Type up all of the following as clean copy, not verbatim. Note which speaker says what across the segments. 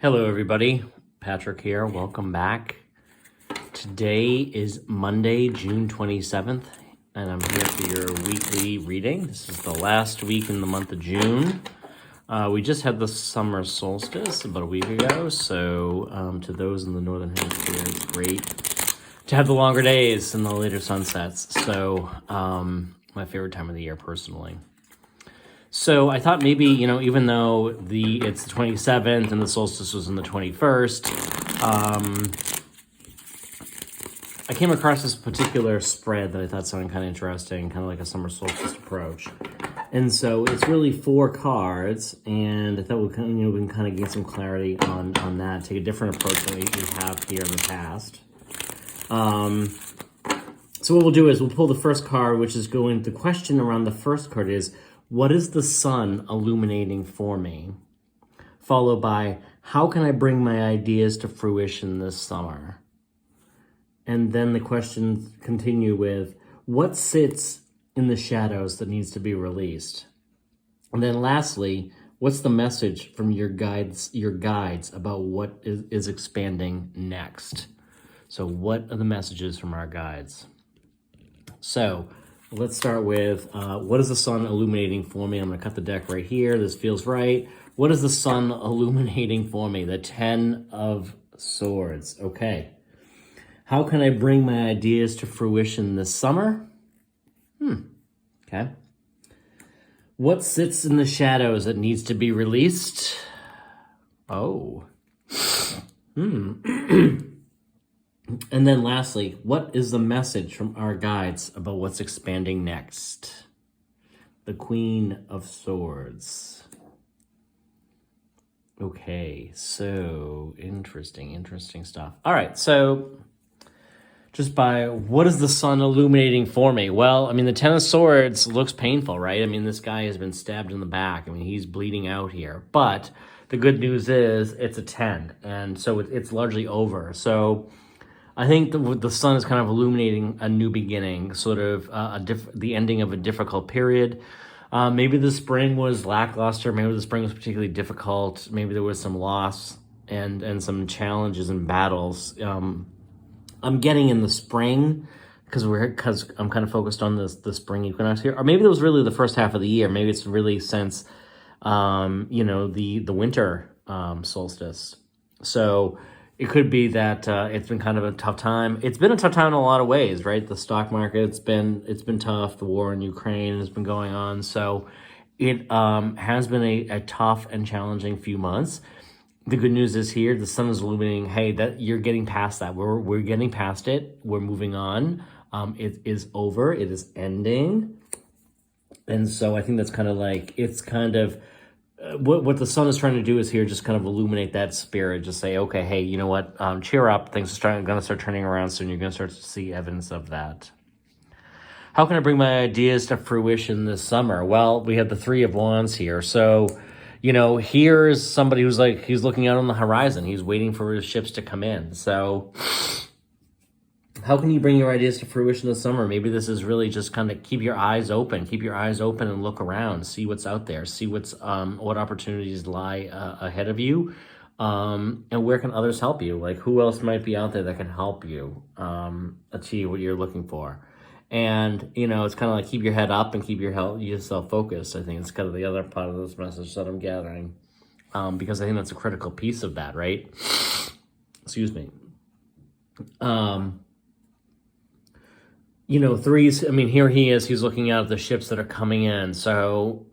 Speaker 1: Hello everybody, Patrick here, welcome back. Today is Monday, June 27th, and I'm here for your weekly reading. This is the last week in the month of June. We just had the summer solstice about a week ago, so to those in the northern hemisphere, it's great to have the longer days and the later sunsets. So my favorite time of the year personally. So I thought maybe, even though it's the 27th and the solstice was on the 21st, I came across this particular spread that I thought sounded kind of interesting, kind of like a summer solstice approach. And so it's really 4 cards, and I thought we can kind of gain some clarity on that, take a different approach than we have here in the past. So what we'll do is we'll pull the first card, which is the question around the first card is, what is the sun illuminating for me? Followed by, how can I bring my ideas to fruition this summer? And then the questions continue with, what sits in the shadows that needs to be released? And then lastly, what's the message from your guides about what is expanding next? So what are the messages from our guides? So let's start with, what is the sun illuminating for me? I'm going to cut the deck right here. This feels right. What is the sun illuminating for me? The 10 of Swords. Okay. How can I bring my ideas to fruition this summer? Okay. What sits in the shadows that needs to be released? Oh. And then lastly, what is the message from our guides about what's expanding next? The Queen of Swords. Okay, so interesting stuff. All right, so just by what is the sun illuminating for me? Well, I mean, the 10 of Swords looks painful, right? I mean, this guy has been stabbed in the back. I mean, he's bleeding out here. But the good news is it's a 10, and so it's largely over. So I think the sun is kind of illuminating a new beginning, sort of the ending of a difficult period. Maybe the spring was lackluster. Maybe the spring was particularly difficult. Maybe there was some loss and some challenges and battles. I'm getting in the spring because I'm kind of focused on the spring equinox here. Or maybe it was really the first half of the year. Maybe it's really since the winter solstice. So it could be that it's been kind of a tough time. It's been a tough time in a lot of ways, right? The stock market, it's been tough. The war in Ukraine has been going on. So it has been a tough and challenging few months. The good news is here, the sun is illuminating, hey, that you're getting past that. We're getting past it. We're moving on. It is over. It is ending. And so I think that's kind of like, it's kind of, what the sun is trying to do is here just kind of illuminate that spirit. Just say, okay, hey, you know what? Cheer up. Things are going to start turning around soon. You're going to start to see evidence of that. How can I bring my ideas to fruition this summer? Well, we have the 3 of Wands here. So, here's somebody who's like, he's looking out on the horizon. He's waiting for his ships to come in. So how can you bring your ideas to fruition this summer? Maybe this is really just kind of keep your eyes open and look around, see what's out there, see what opportunities lie ahead of you, and where can others help you? Like, who else might be out there that can help you achieve what you're looking for? And, it's kind of like keep your head up and keep yourself focused. I think it's kind of the other part of this message that I'm gathering, because I think that's a critical piece of that, right? Excuse me. 3s, I mean, here he is, he's looking out at the ships that are coming in. So,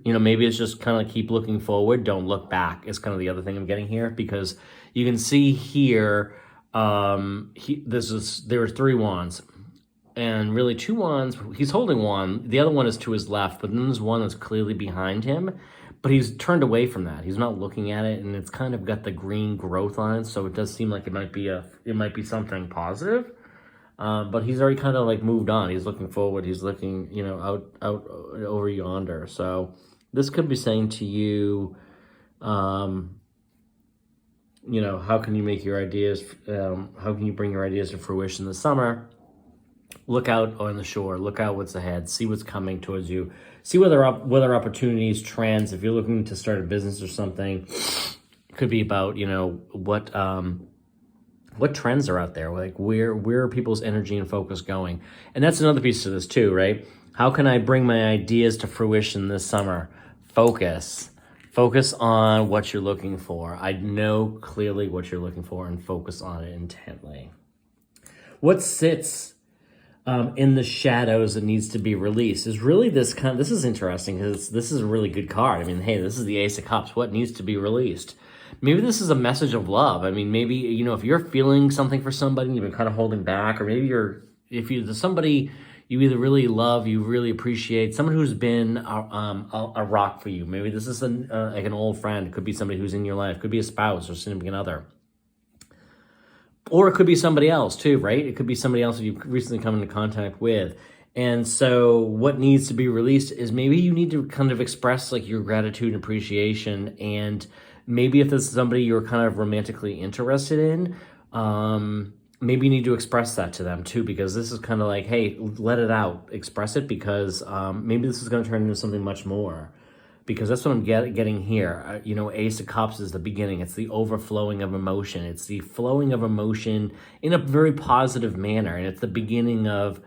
Speaker 1: maybe it's just kind of keep looking forward. Don't look back is kind of the other thing I'm getting here, because you can see here, there are 3 wands and really 2 wands. He's holding one. The other one is to his left, but then there's one that's clearly behind him, but he's turned away from that. He's not looking at it, and it's kind of got the green growth on it. So it does seem like it might be something positive. But he's already kind of like moved on. He's looking forward. He's looking, out over yonder. So this could be saying to you, how can you make your ideas, how can you bring your ideas to fruition this summer? Look out on the shore. Look out what's ahead. See what's coming towards you. See whether opportunities, trends. If you're looking to start a business or something, could be about, you know, what trends are out there, like where are people's energy and focus going. And that's another piece to this too, right? How can I bring my ideas to fruition this summer? Focus on what you're looking for. I know clearly what you're looking for and focus on it intently. What sits in the shadows that needs to be released is really this is interesting, because this is a really good card. I mean, hey, this is the Ace of Cups. What needs to be released? Maybe this is a message of love. I mean, maybe, you know, if you're feeling something for somebody and you've been kind of holding back, or maybe there's somebody you either really love, you really appreciate, someone who's been a rock for you. Maybe this is like an old friend. It could be somebody who's in your life. It could be a spouse or significant other. Or it could be somebody else too, right? It could be somebody else that you've recently come into contact with. And so what needs to be released is maybe you need to kind of express like your gratitude and appreciation. And maybe if this is somebody you're kind of romantically interested in, maybe you need to express that to them too, because this is kind of like, hey, let it out, express it, because maybe this is going to turn into something much more. Because that's what I'm getting here. You know, Ace of Cups is the beginning. It's the overflowing of emotion. It's the flowing of emotion in a very positive manner. And it's the beginning of,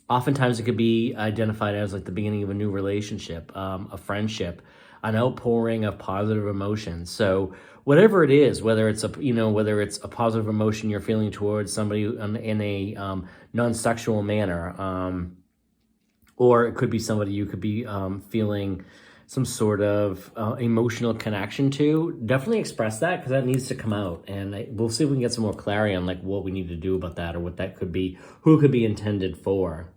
Speaker 1: oftentimes it could be identified as like the beginning of a new relationship, a friendship, an outpouring of positive emotions. So whatever it is, whether it's a positive emotion you're feeling towards somebody in a non-sexual manner, or it could be somebody you could be feeling some sort of emotional connection to, definitely express that, because that needs to come out. And we'll see if we can get some more clarity on like what we need to do about that, or what that could be, who it could be intended for.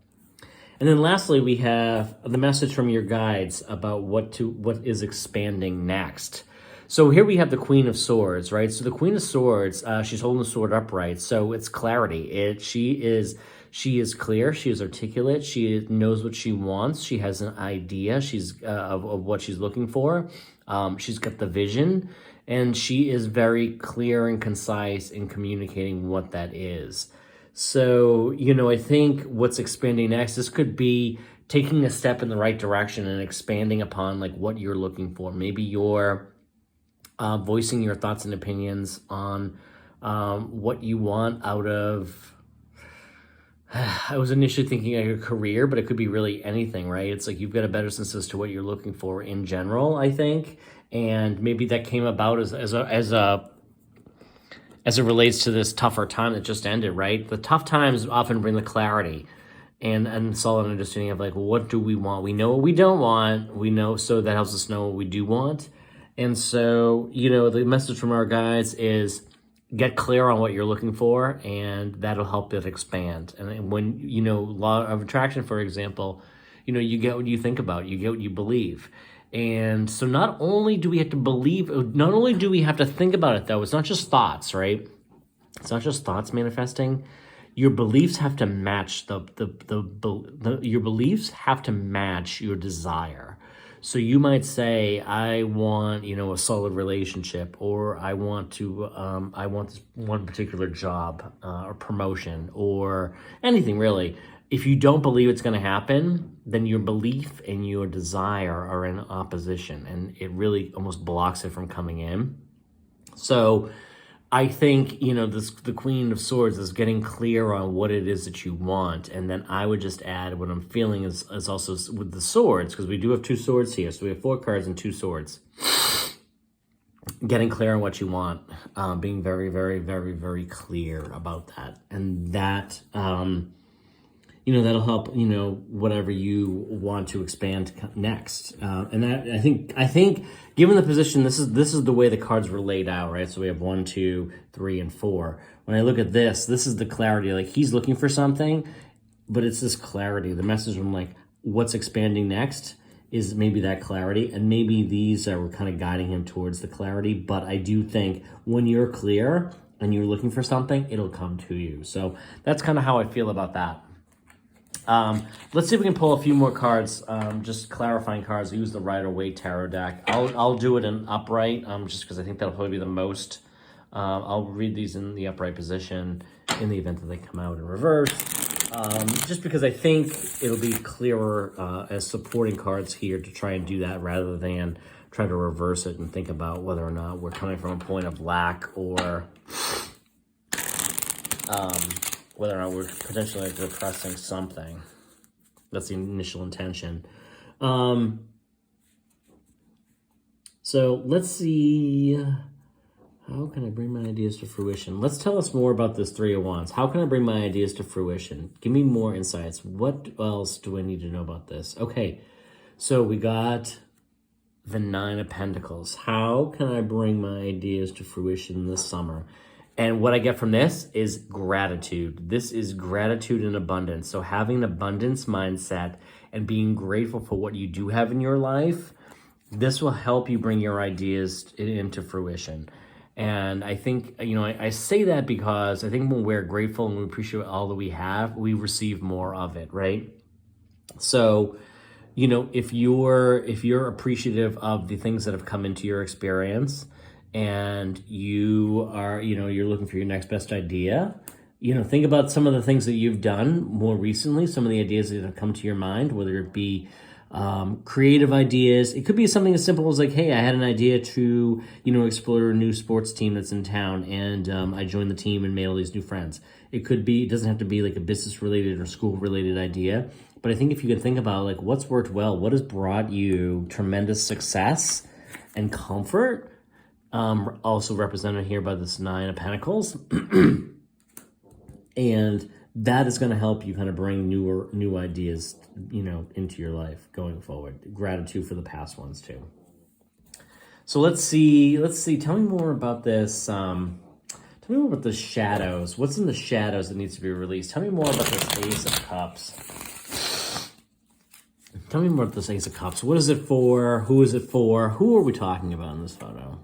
Speaker 1: And then lastly, we have the message from your guides about what is expanding next. So here we have the Queen of Swords, right? So the Queen of Swords, she's holding the sword upright. So it's clarity. She is clear. She is articulate. She knows what she wants. She has an idea. She's of what she's looking for. She's got the vision, and she is very clear and concise in communicating what that is. So, you know, I think what's expanding next, this could be taking a step in the right direction and expanding upon like what you're looking for. Maybe you're voicing your thoughts and opinions on what you want out of, I was initially thinking like a career, but it could be really anything, right? It's like you've got a better sense as to what you're looking for in general, I think. And maybe that came about as it relates to this tougher time that just ended, right? The tough times often bring the clarity and solid understanding of like, well, what do we want? We know what we don't want. We know, so that helps us know what we do want. And so, you know, the message from our guides is get clear on what you're looking for, and that'll help it expand. And when, you know, law of attraction, for example, you know, you get what you think about, you get what you believe. And so not only do we have to believe, not only do we have to think about it, though, it's not just thoughts, right? It's not just thoughts manifesting. Your beliefs have to match your beliefs have to match your desire. So you might say, I want, you know, a solid relationship, or I want this one particular job or promotion, or anything really. If you don't believe it's going to happen, then your belief and your desire are in opposition, and it really almost blocks it from coming in. So I think, you know, the Queen of Swords is getting clear on what it is that you want. And then I would just add, what I'm feeling is also with the swords, because we do have two swords here. So we have 4 cards and 2 swords. Getting clear on what you want, being very, very, very, very clear about that. And that, you know, that'll help, you know, whatever you want to expand next. And that, I think given the position, this is the way the cards were laid out, right? So we have 1, 2, 3, and 4. When I look at this is the clarity. Like, he's looking for something, but it's this clarity. The message from like what's expanding next is maybe that clarity, and maybe these are kind of guiding him towards the clarity. But I do think when you're clear and you're looking for something, it'll come to you. So that's kind of how I feel about that. Let's see if we can pull a few more cards, just clarifying cards. I use the Rider-Waite Tarot deck. I'll do it in upright, just because I think that'll probably be the most. I'll read these in the upright position in the event that they come out in reverse, just because I think it'll be clearer as supporting cards here to try and do that, rather than try to reverse it and think about whether or not we're coming from a point of lack, or whether or not we're potentially like repressing something. That's the initial intention. So let's see. How can I bring my ideas to fruition? Let's tell us more about this Three of Wands. How can I bring my ideas to fruition? Give me more insights. What else do I need to know about this? Okay, so we got the Nine of Pentacles. How can I bring my ideas to fruition this summer? And what I get from this is gratitude. This is gratitude and abundance. So having an abundance mindset and being grateful for what you do have in your life, this will help you bring your ideas into fruition. And I think, I say that because I think when we're grateful and we appreciate all that we have, we receive more of it, right? So, if you're appreciative of the things that have come into your experience, and you are, you're looking for your next best idea, think about some of the things that you've done more recently, some of the ideas that have come to your mind, whether it be creative ideas. It could be something as simple as like, hey, I had an idea to, explore a new sports team that's in town, and I joined the team and made all these new friends. It doesn't have to be like a business related or school related idea, but I think if you can think about like what's worked well, what has brought you tremendous success and comfort, also represented here by this Nine of Pentacles, and that is going to help you kind of bring new ideas, into your life going forward. Gratitude for the past ones too. So let's see. Tell me more about this. Tell me more about the shadows. What's in the shadows that needs to be released? Tell me more about this Ace of Cups. Tell me more about this Ace of Cups. What is it for? Who is it for? Who are we talking about in this photo?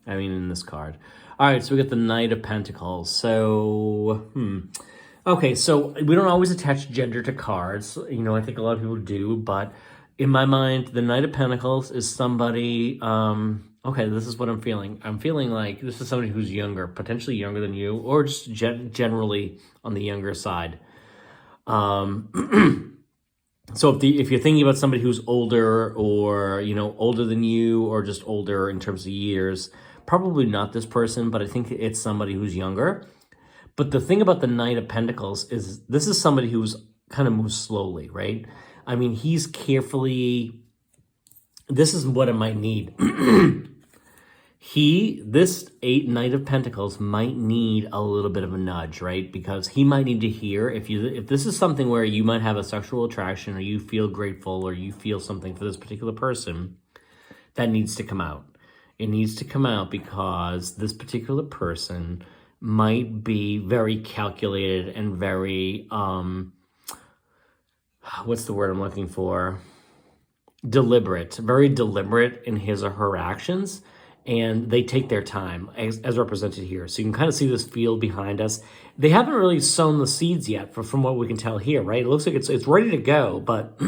Speaker 1: In this card. All right, so we got the Knight of Pentacles. So, okay, so we don't always attach gender to cards. I think a lot of people do, but in my mind, the Knight of Pentacles is somebody, okay, this is what I'm feeling. I'm feeling like this is somebody who's younger, potentially younger than you, or just generally on the younger side. So if you're thinking about somebody who's older, or, older than you, or just older in terms of years, probably not this person, but I think it's somebody who's younger. But the thing about the Knight of Pentacles is this is somebody who's kind of moves slowly, right? He's carefully, this is what it might need. This Knight of Pentacles might need a little bit of a nudge, right? Because he might need to hear, if this is something where you might have a sexual attraction, or you feel grateful, or you feel something for this particular person, that needs to come out. It needs to come out because this particular person might be very calculated and very, what's the word I'm looking for? Deliberate, very deliberate in his or her actions. And they take their time, as represented here. So you can kind of see this field behind us. They haven't really sown the seeds yet, from what we can tell here, right? It looks like it's ready to go, but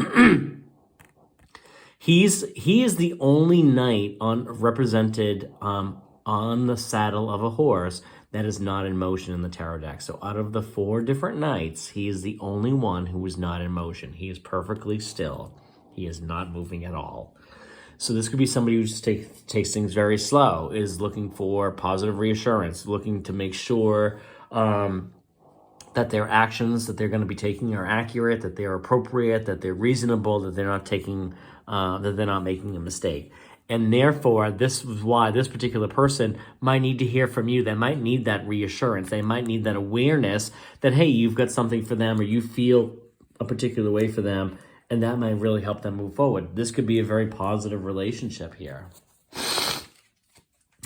Speaker 1: he is the only knight represented on the saddle of a horse that is not in motion in the tarot deck. So out of the 4 different knights, he is the only one who is not in motion. He is perfectly still. He is not moving at all. So this could be somebody who just takes things very slow, is looking for positive reassurance, looking to make sure that their actions that they're going to be taking are accurate, that they're appropriate, that they're reasonable, that they're not making a mistake. And therefore, this is why this particular person might need to hear from you. They might need that reassurance. They might need that awareness that, hey, you've got something for them, or you feel a particular way for them, and that might really help them move forward. This could be a very positive relationship here.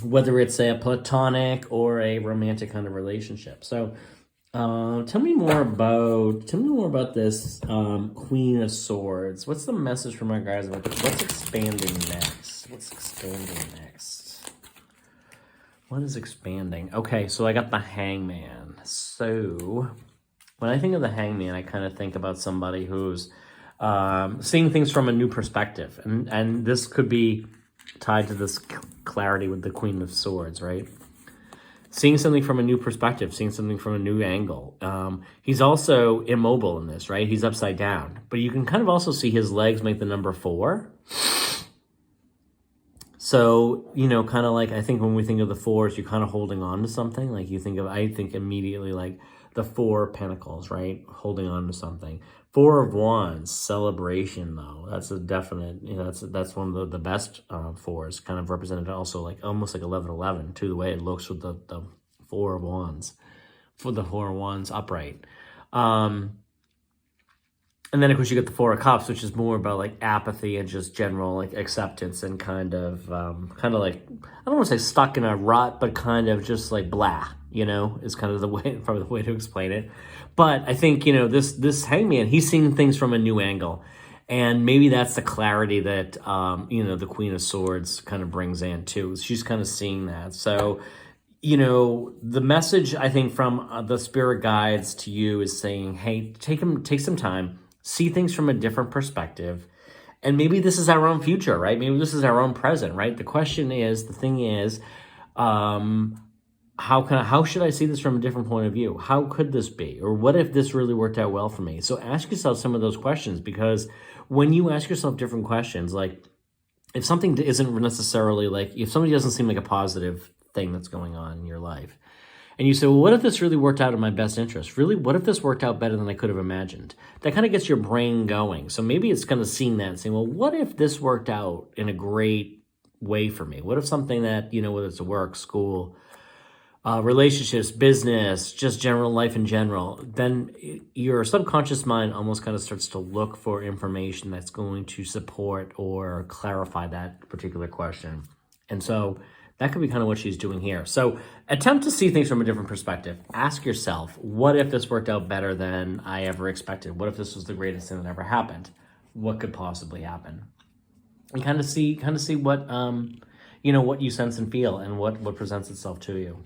Speaker 1: Whether it's a platonic or a romantic kind of relationship. So tell me more about this Queen of Swords. What's the message from our guys about this? What's expanding next? What is expanding? Okay, so I got the Hangman. So when I think of the Hangman, I kind of think about somebody who's seeing things from a new perspective. And this could be tied to this clarity with the Queen of Swords, right? Seeing something from a new perspective, seeing something from a new angle. He's also immobile in this, right? He's upside down. But you can kind of also see his legs make the number 4. So, you know, kind of like, I think when we think of the fours, you're kind of holding on to something. Like you think of, I think immediately like the Four of Pentacles, right? Holding on to something. Four of Wands, celebration though. That's a definite, you know, that's one of the best fours, kind of represented also like almost like 11-11 too, the way it looks with the Four of Wands, for the Four of Wands upright. And then, of course, you get the Four of Cups, which is more about, like, apathy and just general, like, acceptance and kind of like, I don't want to say stuck in a rut, but kind of just, like, blah, you know, is kind of probably the way to explain it. But I think, you know, this Hangman, he's seeing things from a new angle. And maybe that's the clarity that, you know, the Queen of Swords kind of brings in, too. She's kind of seeing that. So, you know, the message, I think, from the spirit guides to you is saying, hey, take some time, see things from a different perspective. And maybe this is our own future, right? Maybe this is our own present, right? The thing is, how should I see this from a different point of view? How could this be? Or what if this really worked out well for me? So ask yourself some of those questions, because when you ask yourself different questions, like if something isn't necessarily like, if somebody doesn't seem like a positive thing that's going on in your life, and you say, well, what if this really worked out in my best interest? Really, what if this worked out better than I could have imagined? That kind of gets your brain going. So maybe it's kind of seeing that and saying, well, what if this worked out in a great way for me? What if something that, you know, whether it's work, school, relationships, business, just general life in general, then your subconscious mind almost kind of starts to look for information that's going to support or clarify that particular question. And so that could be kind of what she's doing here. So attempt to see things from a different perspective. Ask yourself, what if this worked out better than I ever expected? What if this was the greatest thing that ever happened? What could possibly happen? And kind of see what, you know, what you sense and feel and what presents itself to you.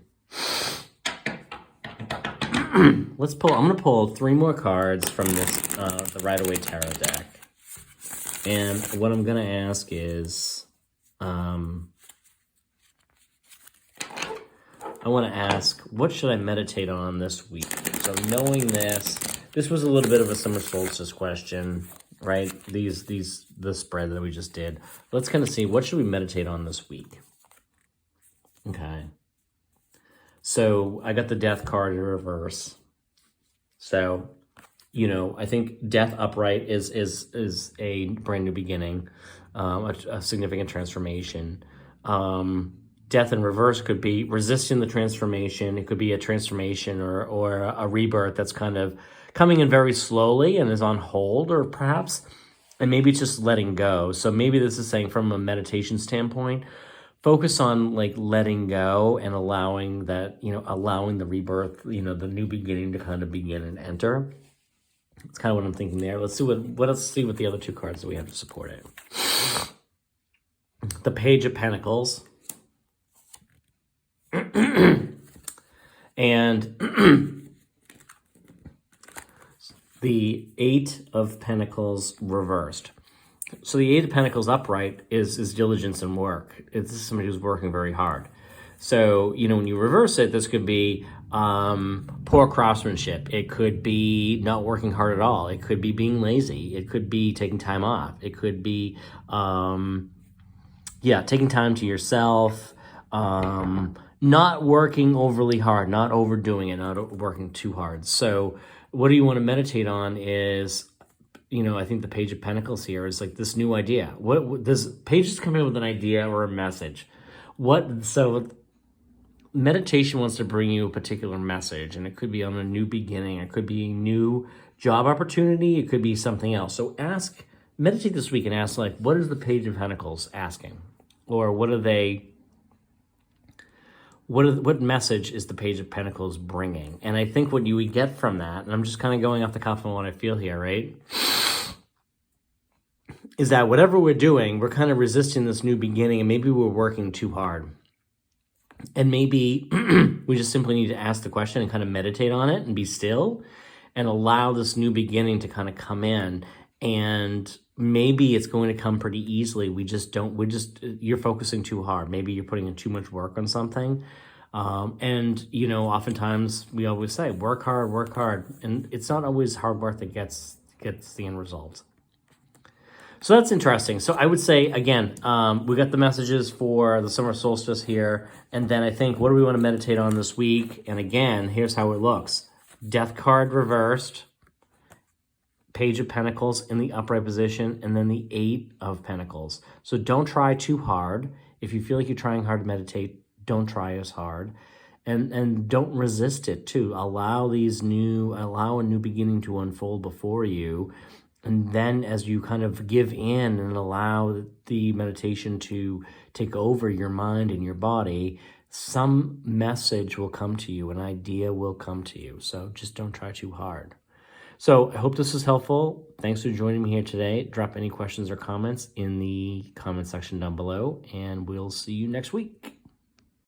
Speaker 1: I'm going to pull 3 more cards from this, the Rider-Waite Tarot deck. And what I'm going to ask is, I want to ask, what should I meditate on this week? So knowing this was a little bit of a summer solstice question, right? The spread that we just did. Let's kind of see, what should we meditate on this week? Okay. So I got the Death card in reverse. So, you know, I think Death upright is a brand new beginning, a significant transformation. Death in reverse could be resisting the transformation. It could be a transformation or a rebirth that's kind of coming in very slowly and is on hold, or perhaps, and maybe it's just letting go. So maybe this is saying, from a meditation standpoint, focus on like letting go and allowing that, you know, allowing the rebirth, you know, the new beginning to kind of begin and enter. That's kind of what I'm thinking there. Let's see what the other 2 cards that we have to support it. The Page of Pentacles. And the 8 of Pentacles reversed. So the 8 of Pentacles upright is diligence and work. This is somebody who's working very hard. So, you know, when you reverse it, this could be poor craftsmanship. It could be not working hard at all. It could be being lazy. It could be taking time off. It could be, taking time to yourself. Not working overly hard, not overdoing it, not working too hard. So what do you want to meditate on is, you know, I think the Page of Pentacles here is like this new idea. What this page is coming up with an idea or a message. So meditation wants to bring you a particular message, and it could be on a new beginning. It could be a new job opportunity. It could be something else. So meditate this week and ask, like, what is the Page of Pentacles asking? Or what message is the Page of Pentacles bringing? And I think what you would get from that, and I'm just kind of going off the cuff of what I feel here, right, is that whatever we're doing, we're kind of resisting this new beginning, and maybe we're working too hard. And maybe we just simply need to ask the question and kind of meditate on it and be still and allow this new beginning to kind of come in. And maybe it's going to come pretty easily. You're focusing too hard. Maybe you're putting in too much work on something. And, you know, oftentimes we always say, work hard. And it's not always hard work that gets the end result. So that's interesting. So I would say, again, we got the messages for the summer solstice here. And then I think, what do we want to meditate on this week? And again, here's how it looks. Death card reversed, Page of Pentacles in the upright position, and then the Eight of Pentacles. So don't try too hard. If you feel like you're trying hard to meditate, don't try as hard. And don't resist it too. Allow a new beginning to unfold before you. And then as you kind of give in and allow the meditation to take over your mind and your body, some message will come to you, an idea will come to you. So just don't try too hard. So I hope this was helpful. Thanks for joining me here today. Drop any questions or comments in the comment section down below, and we'll see you next week.